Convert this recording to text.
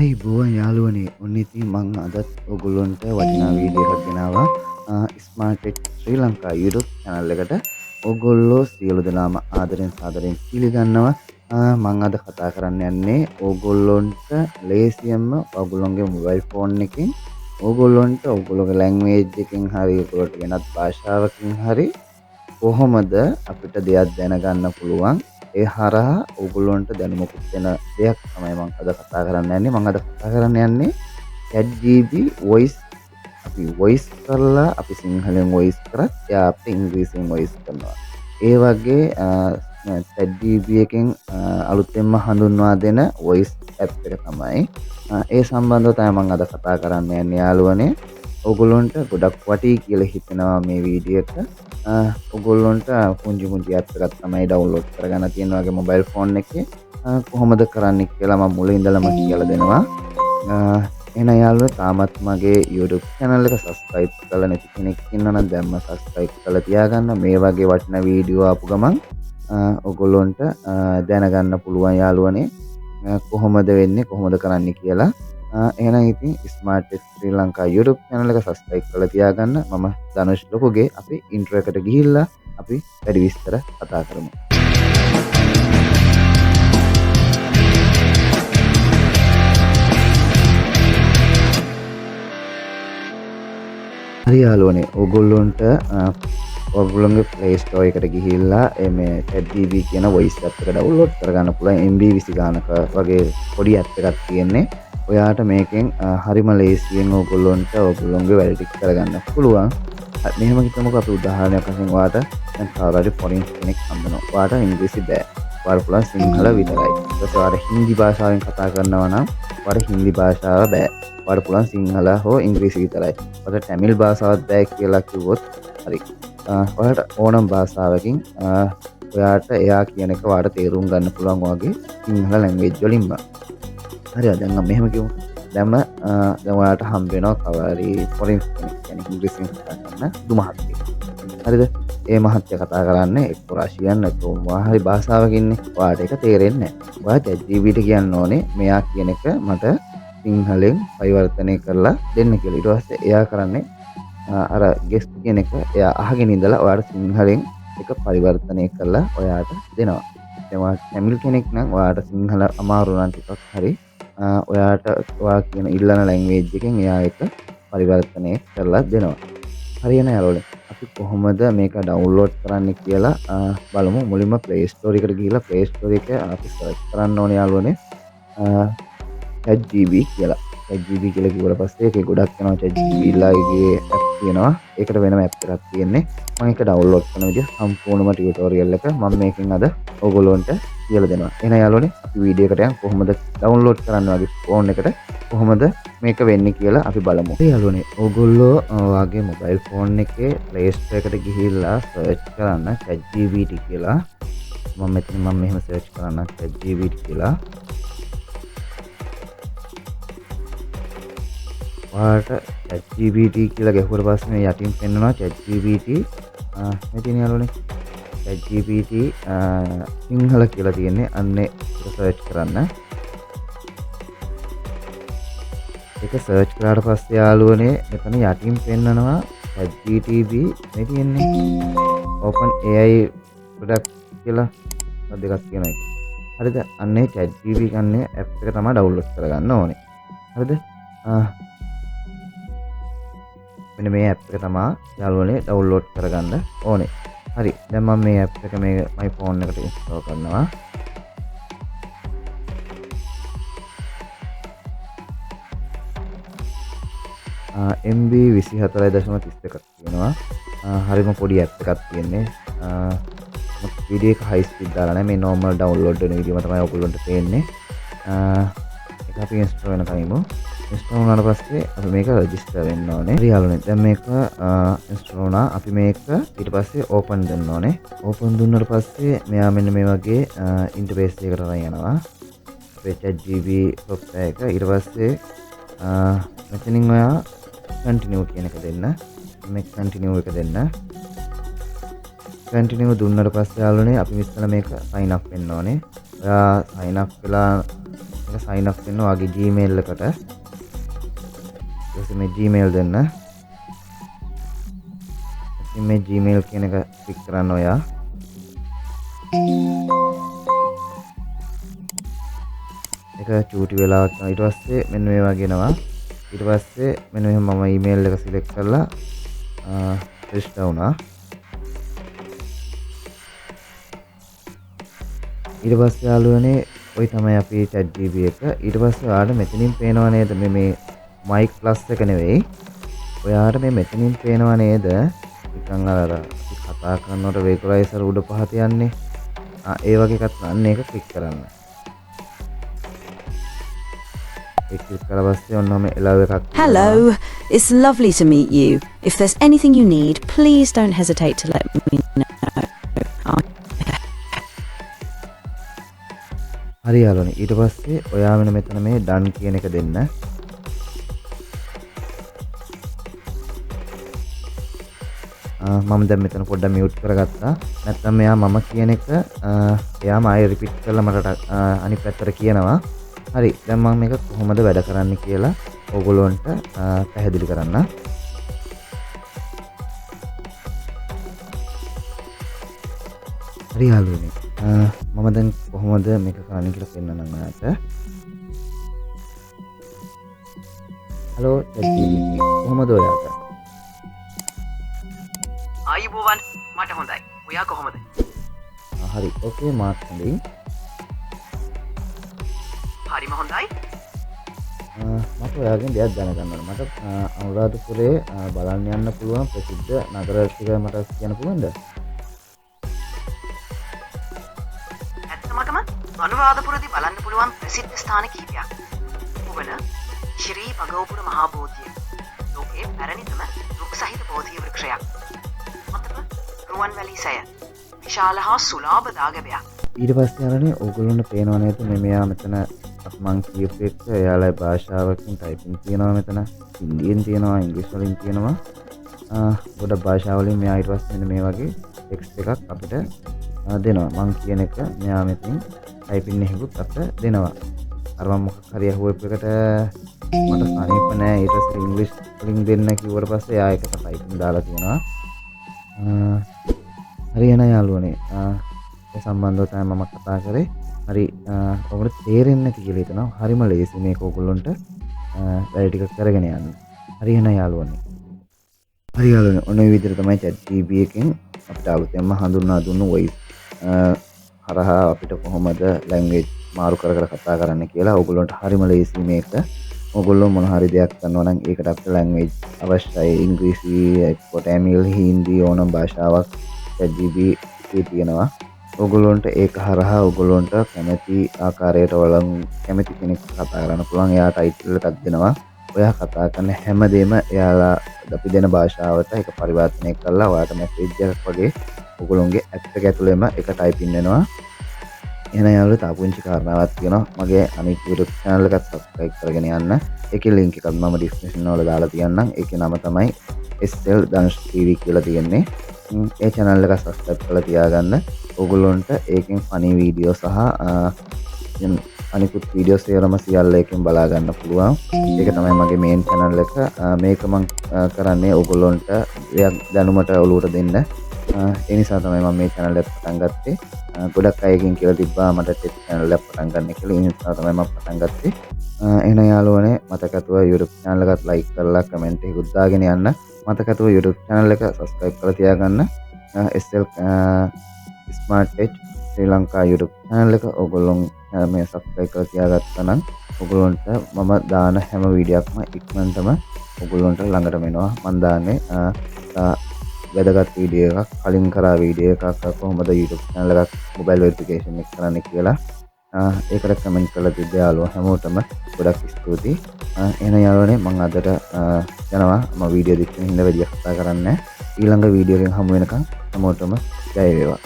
ආයිබෝවන් යාළුවනේ. ඔන්න ඉතින් මං අදත් ඔයගොල්ලන්ට වටිනා වීඩියෝ එකක් ගෙනාවා. ස්මාර්ට් ටෙක් ශ්‍රී ලංකා YouTube channel එකට. ඕගොල්ලෝ සියලු දෙනාම ආදරෙන් සාදරයෙන් පිළිගන්නවා. මං අද කතා කරන්න යන්නේ ඕගොල්ලොන්ට ලේසියෙන්ම ඔයගොල්ලොන්ගේ මොබයිල් ෆෝන් එකෙන් ඕගොල්ලොන්ට ඔයගොල්ලෝගේ ලැන්ග්වේජ් එකකින් හරි ඔයගොල්ලන්ට වෙනත් භාෂාවකින් හරි කොහොමද අපිට දෙයක් දැනගන්න පුළුවන්. ඒ හරහා ඔයගොල්ලන්ට දැනුමකුත් වෙන දෙයක් තමයි මම අද කතා කරන්න යන්නේ. මම අද කතා කරන්න යන්නේ ChatGPT voice. අපි voice කරලා අපි සිංහලෙන් voice කරත් එයා අපිට ඉංග්‍රීසියෙන් voice කරනවා. ඒ වගේ ChatGPT එකෙන් අලුතෙන්ම හඳුන්වා දෙන voice app එක තමයි. ඒ සම්බන්ධව තමයි මම අද කතා කරන්න යන්නේ යාළුවනේ. ඔයගොල්ලන්ට ගොඩක් වටී කියලා හිතෙනවා මේ වීඩියෝ එක. ඔයගොල්ලන්ට පුංචි ඇප් එකක් තමයි ඩවුන්ලෝඩ් කරගන්න තියෙනවා වගේ මොබයිල් ෆෝන් එකේ. කොහොමද කරන්නේ කියලා මම මුලින් ඉඳලම කියලා දෙනවා. එහෙනම් යාළුවෝ තාමත් මගේ YouTube channel එක subscribe කරලා නැති කෙනෙක් ඉන්නවා නම් දැන්ම subscribe කරලා තියාගන්න. මේ වගේ වටිනා වීඩියෝ ආපු ගමන් ඔයගොල්ලන්ට දැනගන්න පුළුවන් යාළුවනේ කොහොමද වෙන්නේ කොහොමද කරන්නේ කියලා. එහෙනම් ඉතින් ස්මාර්ට් ටෙක් ශ්‍රී ලංකා YouTube channel එක subscribe කරලා තියාගන්න. මම ධනුෂ් ලොකුගේ අපි intro එකට ගිහිල්ලා අපි වැඩි විස්තර කතා කරමු. හරි යාළුවනේ ඕගොල්ලොන්ට ඔයගොල්ලෝගේ Play Store එකට ගිහිල්ලා මේ ChatGPT කියන voice app එක download කරගන්න පුළුවන්. MB 20 ගානක වගේ පොඩි app එකක් තියෙන්නේ. ඔයාට මේකෙන් හරිම ලේසියෙන් ඔයගොල්ලොන්ට ඔයගොල්ලෝගේ වැඩ ටික කරගන්න පුළුවන්. මෙහෙම හිතමුකෝ අපි උදාහරණයක් වශයෙන් ඔයාට දැන් කවුරුහරි ෆොරින් කෙනෙක් හම්බෙනවා. ඔයාට ඉංග්‍රීසි බෑ. ඔයාට පුළුවන් සිංහල විතරයි. ඊට පස්සේ ඔයාට හින්දි භාෂාවෙන් කතා කරනවා නම් ඔයාට හින්දි භාෂාව බෑ. ඔයාට පුළුවන් සිංහල හෝ ඉංග්‍රීසි විතරයි. ඔයාට තමිල් භාෂාවක් බෑ කියලා කිව්වොත් හරි. ඔයාට ඕනම භාෂාවකින් ඔයාට එයා කියන එක ඔයාට තේරුම් ගන්න පුළුවන් වගේ සිංහල ලැන්ග්වේජ් වලින්ම. හරිද? දැන් මම මෙහෙම කියමු. දැන් ඔයාලට හම්බ වෙනවා කවරි ෆොරින් කෙනෙක් කියන්නේ ඉංග්‍රීසියෙන් කතා කරන දු මහත්තයෙක්. හරිද? ඒ මහත්තයා කතා කරන්නේ එක්ක රෂියන් නැත්නම් මොනවා හරි භාෂාවකින්නේ. ඔයාලට ඒක තේරෙන්නේ නැහැ. ඔයා ChatGPT කියන්න ඕනේ මෙයා කියන එක මට සිංහලෙන් පරිවර්තනය කරලා දෙන්න කියලා. ඊට පස්සේ එයා කරන්නේ අර ගෙස්ට් කියන එක එයා අහගෙන ඉඳලා ඔයාලට සිංහලෙන් ඒක පරිවර්තනය කරලා ඔයාට දෙනවා. දැන් ඔයා තමිල් කෙනෙක් නම් ඔයාට සිංහල අමාරු නම් ටිකක් හරි ඔයාට ඔයා කියන ඉල්ලන ලැන්ග්වේජ් එකෙන් එයා ඒක පරිවර්තනය කරලා දෙනවා. හරියන යාළුවනේ. අපි කොහොමද මේක ඩවුන්ලෝඩ් කරන්නේ කියලා බලමු. මුලින්ම Play Store එකට ගිහිල්ලා Play Store එක අපි සර්ච් කරන්න ඕනේ යාළුවනේ. ChatGPT කියලා. ChatGPT කියලා කිව්වට පස්සේ ඒකේ ගොඩක් යනවා. ChatGPT ලාගේ app තියෙනවා. ඒකට වෙනම app එකක් තියෙන්නේ. මම ඒක ඩවුන්ලෝඩ් කරන විදිහ සම්පූර්ණම ටියුටෝරියල් එක මම මේකෙන් අද ඔයගොල්ලන්ට කියලා දෙනවා. එහෙනම් යාළුවනේ අපි වීඩියෝ එකට යන් කොහොමද ඩවුන්ලෝඩ් කරන්න වගේ ෆෝන් එකට කොහොමද මේක වෙන්නේ කියලා අපි බලමු. ඒ යාළුවනේ ඕගොල්ලෝ වාගේ මොබයිල් ෆෝන් එකේ Play Store එකට ගිහිල්ලා සර්ච් කරන්න ChatGPT කියලා. මම මෙහෙම සර්ච් කරන්න ChatGPT කියලා. ඔයාලට ChatGPT කියලා ගැහුවට පස්සේ මේ යටින් පෙන්නනවා ChatGPT මේ තියෙන යාළුවනේ ChatGPT සිංහල කියලා තියෙන්නේ. අන්නේ ඒක සර්ච් කරන්න. ඒක සර්ච් කරාට පස්සේ යාළුවනේ එතන යටින් පෙන්නනවා ChatGPT මේ තියෙන්නේ Open AI product කියලා දෙකක් තියෙනවා ඒක. හරිද? අන්නේ ChatGPT ගන්නේ app එක තමයි download කරගන්න ඕනේ. හරිද? මෙන්න මේ app එක තමයි යාළුවනේ download කරගන්න ඕනේ. හරි. දැන් මම මේ app එක මේ my phone එකට install කරනවා. MB 24.31ක් තියෙනවා. හරිම පොඩි app එකක් තියෙන්නේ. වීඩියෝ එක high speed දාලා නැහැ. මේ normal download වෙන විදිහම තමයි ඔයගොල්ලන්ට පේන්නේ. ඒක අපි install වෙන කලින්ම install වුණාට පස්සේ අපි මේක register වෙන්න ඕනේ. හරි යාළුවනේ. දැන් මේක install වුණා. අපි මේක ඊට පස්සේ open දෙන්න ඕනේ. open දුන්නාට පස්සේ මෙයා මෙන්න මේ වගේ interface එකකට අරන් යනවා. අපේ ChatGPT software එක. ඊට පස්සේ මෙතනින් ඔයා continue කියන එක දෙන්න. මේ continue එක දෙන්න. continue දුන්නාට පස්සේ යාළුවනේ අපි ඉස්සෙල්ලා මේක sign up වෙන්න ඕනේ. ඔයා sign up වෙලා මේක sign up වෙන්න ඔයාගේ Gmail එකට. ඊට මේ Gmail දෙන්න. ඉතින් මේ Gmail කියන එක ක්ලික් කරන්න ඔයා. ඒක චූටි වෙලාවක් යනවා. ඊට පස්සේ මෙන්න මේ වගේ එනවා. ඊට පස්සේ මෙන්න මෙහෙම මම email එක select කරලා register වුණා. ඊට පස්සේ යාළුවනේ ඔය තමයි අපේ ChatGPT එක. ඊට පස්සේ ඔයාලට මෙතනින් පේනව නේද මේ mic plus එක නෙවෙයි. ඔයාලට මේ මෙතනින් පේනව නේද? නිකන් අර අපි කතා කරනකොට vectorizer උඩ පහත යන්නේ. ඒ වගේ එකක් ගන්න එක ක්ලික් කරන්න. ඒක ක්ලික් කරලා පස්සේ ඔන්නම එළව එකක්. Hello, it's lovely to meet you. If there's anything you need, please don't hesitate to let me know. හරි යාළුවනේ ඊට පස්සේ ඔයා වෙන මෙතන මේ done කියන එක දෙන්න. මම දැන් මෙතන පොඩ්ඩක් mute කරගත්තා. නැත්නම් මෙයා මම කියන එක එයාම ආයෙ repeat කරලා මට අනිත් පැත්තට කියනවා. හරි දැන් මම මේක කොහොමද වැඩ කරන්නේ කියලා ඕගොල්ලන්ට පැහැදිලි කරන්න. හරි යාළුවනේ මම දැන් කොහොමද මේක කරන්නේ කියලා පෙන්නන්නම් ඔයාලට. හලෝ ChatGPT කොහොමද ඔයාලට? ආයුබෝවන් මට හොඳයි. ඔයා කොහොමද? හරි ඕකේ මාත් හොඳින්. හරිම හොඳයි. මට ඔයාගෙන් දෙයක් දැනගන්න ඕන. මට අනුරාධපුරේ බලන්න යන්න පුළුවන් ප්‍රසිද්ධ නගර ටික මට කියන්න පුළුවන්ද? ඇත්තමකම අනුරාධපුරදී බලන්න පුළුවන් ප්‍රසිද්ධ ස්ථාන කිහිපයක්. ඔබන ශ්‍රී භගවපුර මහා බෝධිය. ලෝකයේ පැරණිතම රුක් සහිත බෝධි වෘක්ෂයක්. මතක රුවන්වැලි සෑය. විශාල හා සුලාභ දාගැබයක්. ඊට පස්සේ අරනේ ඕගොල්ලන්ට පේනව නේද මෙයා මෙතන මං කියපු එක එයාලා භාෂාවකින් ටයිපින් තියෙනවා මෙතන. හින්දියෙන් තියෙනවා, ඉංග්‍රීසි වලින් තියෙනවා. ගොඩක් භාෂා වලින් මෙයා ඊට පස්සේ මෙන්න මේ වගේ ටෙක්ස්ට් එකක් අපිට දෙනවා. මං කියන එක මෙයා මෙතෙන් ටයිපින් එකකුත් අපිට දෙනවා. අර මම මොකක් හරි අහුවෙප් එකට මට සනීප නෑ ඊට පස්සේ ඉංග්‍රීසි වලින් දෙන්න කිව්වට පස්සේ එයා ඒකට ටයිපින් දාලා තියෙනවා. හරි එන යාළුවනේ ඒ සම්බන්ධව තමයි මම කතා කරේ. හරි ඔබට තේරෙන්නේ නැති කියලා හිතනවා. හරිම ලේසි මේක ඕගොල්ලන්ට වැඩ ටික කරගෙන යන්න. හරි එන යාළුවනේ. හරි යාළුවනේ ඔන්න ඔය විදිහට තමයි ChatGPT එකෙන් අපිට අලුතෙන්ම හඳුන්වා දුන්නු voice හරහා අපිට කොහොමද language මාරු කර කර කතා කරන්න කියලා. ඕගොල්ලන්ට හරිම ලේසි මේක. ඕගොල්ලෝ මොන හරි දෙයක් කරනවා නම් ඒකට අපිට language අවශ්‍යයි. ඉංග්‍රීසි, තමිල්, හින්දි ඕනම භාෂාවක් ChatGPT එකේ තියෙනවා. ඔගොල්ලොන්ට ඒක හරහා ඔගොල්ලොන්ට කැමති ආකාරයට වලන් කැමති කෙනෙක් කතා කරන්න පුළුවන්. එයා ටයිටල් එකක් දෙනවා. ඔයා කතා කරන හැමදේම එයාලා අපි දෙන භාෂාවට ඒක පරිවර්තනය කරලා ඔයාට මැසේජ් එකක් වගේ ඔගොල්ලොන්ගේ ඇප් එක ඇතුළේම ඒක ටයිපින් වෙනවා. එහෙනම් යාළුවෝ තා පුංචි කාරණාවක් තියෙනවා. මගේ අනිත් YouTube channel එකත් subscribe කරගෙන යන්න. ඒකේ link එකත් මම description වල දාලා තියන්නම්. ඒකේ නම තමයි SL TV කියලා තියෙන්නේ. ඒ channel එක subscribe කරලා තියාගන්න. ඔගොල්ලොන්ට ඒකෙන් ෆනි වීඩියෝ සහ අනිකුත් වීඩියෝ සේරම සියල්ල එකෙන් බලා ගන්න පුළුවන්. ඒක තමයි මගේ මේන් channel එක. මේක මම කරන්නේ ඔගොල්ලොන්ට දැනුමට ඔලුවට දෙන්න. ඒ නිසා තමයි මම මේ channel එක පටන් ගත්තේ. ගොඩක් අයකින් කියලා තිබ්බා මට ටෙක් channel එක පටන් ගන්න කියලා. ඒ නිසා තමයි මම පටන් ගත්තේ. එහෙනම් යාළුවනේ මතකතුව YouTube channel එකත් like කරලා comment එකකුත් දාගෙන යන්න. මතකතුව YouTube channel එක subscribe කරලා තියාගන්න. SL Smart Edge ශ්‍රී ලංකා YouTube channel එක ඔයගොල්ලෝ මේ subscribe කරලා තියාගත්තා නම් ඔයගොල්ලන්ට මම දාන හැම වීඩියෝ එකක්ම ඉක්මනටම ඔයගොල්ලන්ට ළඟටම එනවා. මම දාන්නේ වැදගත් වීඩියෝ එකක් කලින් කරා වීඩියෝ එකක් කොහොමද YouTube channel එකක් mobile verification එක කරන්න කියලා. ඒකට කමෙන්ට් කරලා තිබ්බ යාළුවෝ හැමෝටම ගොඩක් ස්තුතියි. එහෙනම් යාළුවනේ මම අදට යනවා. මම වීඩියෝ දෙකකින් ඉඳ වැඩි කතා කරන්නේ. ඊළඟ වීඩියෝ එකෙන් හමු වෙනකන් හැමෝටම ජය වේවා.